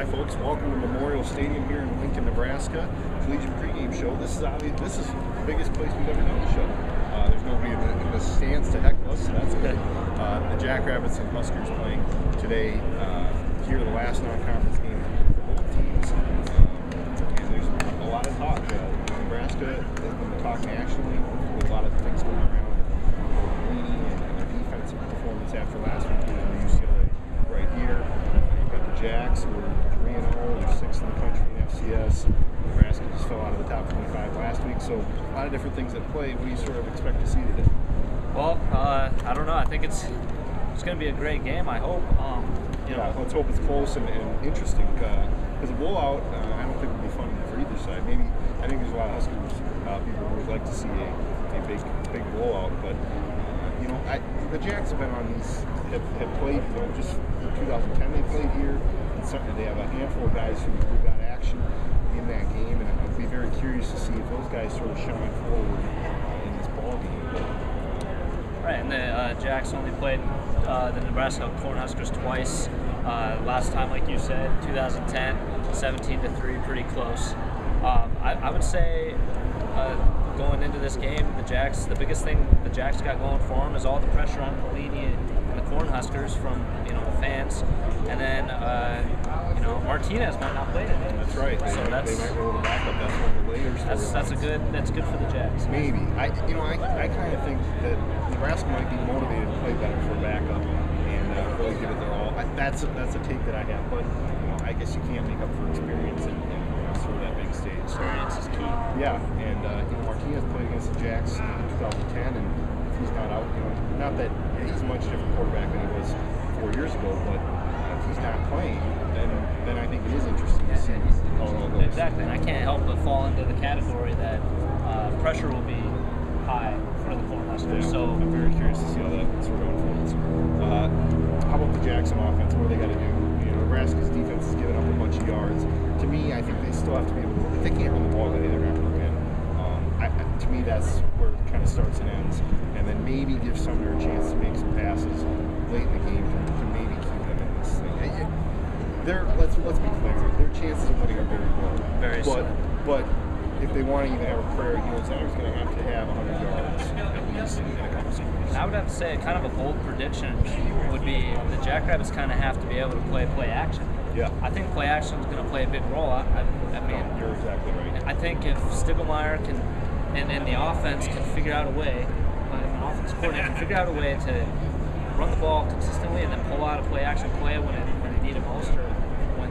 Hi folks, welcome to Memorial Stadium here in Lincoln, Nebraska. Collegian pregame show. This is the biggest place we've ever done the show. There's nobody in the stands to heckle us, so that's good. The Jackrabbits and Huskers playing today here, the last non-conference game for both teams. And there's a lot of talk. Nebraska has been talk nationally with a lot of things going around Pelini and their defensive performance after last week in the UCLA right here. You've got the Jacks, who are 3-0, they're 6th in the country in FCS. Nebraska just fell out of the top 25 last week, so a lot of different things at play. What do you sort of expect to see today? Well, I don't know. I think it's going to be a great game, I hope. Let's hope it's close and interesting. Because a blowout, I don't think would be fun for either side. Maybe, I think there's a lot of Huskers people who would like to see a big blowout, but the Jacks have been on these, have played, just 2010 they played here, and they have a handful of guys who got action in that game, and I'd be very curious to see if those guys sort of shine forward in this ball game. Right, and the Jacks only played the Nebraska Cornhuskers twice. Last time, like you said, 2010, 17-3, pretty close. I would say going into this game, the biggest thing the Jacks got going for them is all the pressure on Pelini and the Cornhuskers from the fans, and then Martinez might not play today. That's right. So they might roll the backup. That's one of the later. That's good for the Jacks. Maybe. I kind of think that Nebraska might be motivated to play better for a backup and really give it their all. That's a take that I have, but I guess you can't make up for experience and sort of that big stage. Experience is key. Yeah, and Martinez played against the Jacks in 2010, and if he's not out, not that he's a much different quarterback than he was 4 years ago, but if he's not playing, then I think it is interesting to see how it all goes. Exactly, and I can't help but fall into the category that pressure will be high for the Cornhuskers. Yeah, so I'm very curious to see how that sort of unfolds. How about the Jackson offense? What do they got to do? Nebraska's defense has given up a bunch of yards. To me, I think they still have to be able to, if they can't run the ball today, they're not going to win. To me, that's where it kind of starts and ends. And then maybe give Sumner a chance to make some passes late in the game to maybe keep them in this thing. Let's be clear, their chances of winning are very low. Very slow. But if they want to even have a prayer, Sumner's going to have 100 yards at least in a couple series. And I would have to say kind of a bold prediction would be the Jackrabbits kind of have to be able to play action. Yeah. I think play action is going to play a big role. I mean, you're exactly right. I think if Stiglmeyer and the offense can figure out a way, an offensive coordinator can figure out a way to run the ball consistently and then pull out a play action play when they need it most or when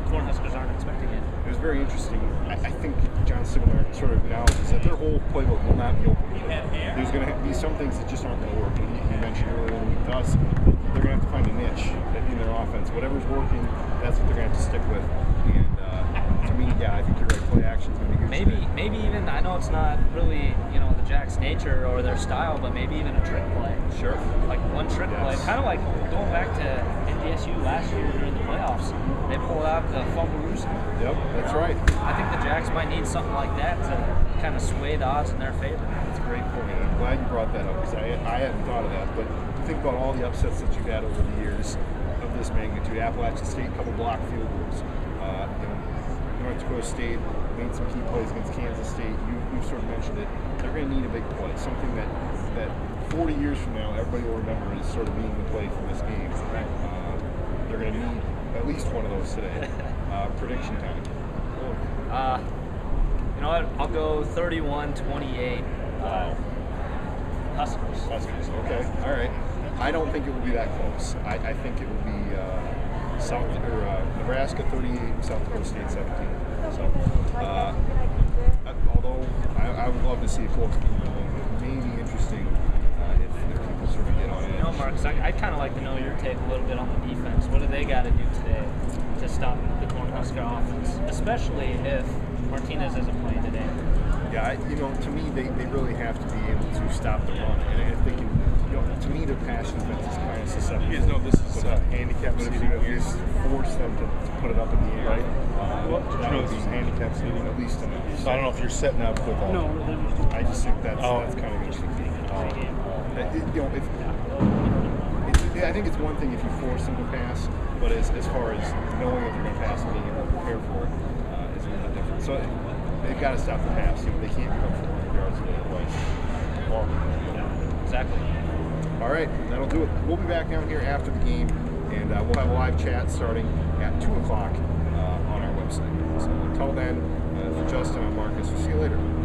Cornhuskers aren't expecting it. It was very interesting. I think John Stiglmeyer sort of acknowledges that their whole playbook will not be open. There's going to be some things that just aren't going to work. And you mentioned earlier when with us, they're going to have to find a niche in their offense. Whatever's working, that's what they're going to have to stick with. And to me, I think you're right. Play action is going to be good. Maybe even, I know it's not really the Jacks' nature or their style, but maybe even a trick play. Sure. Like one trick play, kind of like going back to SDSU last year during the playoffs. They pulled out the fumble rooster. Yep, that's right. I think the Jacks might need something like that to kind of sway the odds in their favor. That's a great point. I'm glad you brought that up because I hadn't thought of that. But think about all the upsets that you've had over the years of this magnitude. Appalachian State, couple block field goals. North Dakota State made some key plays against Kansas State. You sort of mentioned it. They're going to need a big play, something that 40 years from now everybody will remember as sort of being the play from this game. Right. They're going to need at least one of those today. Prediction time. You know what? I'll go 31-28. Huskers. Okay. All right. I don't think it will be that close. I think it will be Nebraska 38, South Dakota State 17. So, although I would love to see a close game, it may be interesting if people sort of get on edge. Marcus, I'd kind of like to know your take a little bit on the defense. What do they got to do today to stop the Cornhusker offense, especially if Martinez isn't playing today? Yeah, to me, they really have to be able to stop the run, and if they can, to me, their pass defense is kind of susceptible. You guys know this is handicap seating. At least force them to put it up in the air. Right. That would be handicap seating at least enough. So I don't know if you're setting up with that. No, I just think that's kind of interesting. I think it's one thing if you force them to pass, but as far as knowing if they're going to pass pass and being able to prepare for it is a little bit different. So they've got to stop the pass. You know, they can't give up 400 yards twice. Yeah, exactly. All right, that'll do it. We'll be back down here after the game, and we'll have a live chat starting at 2 o'clock on our website. So until then, for Justin, I'm Marcus. We'll see you later.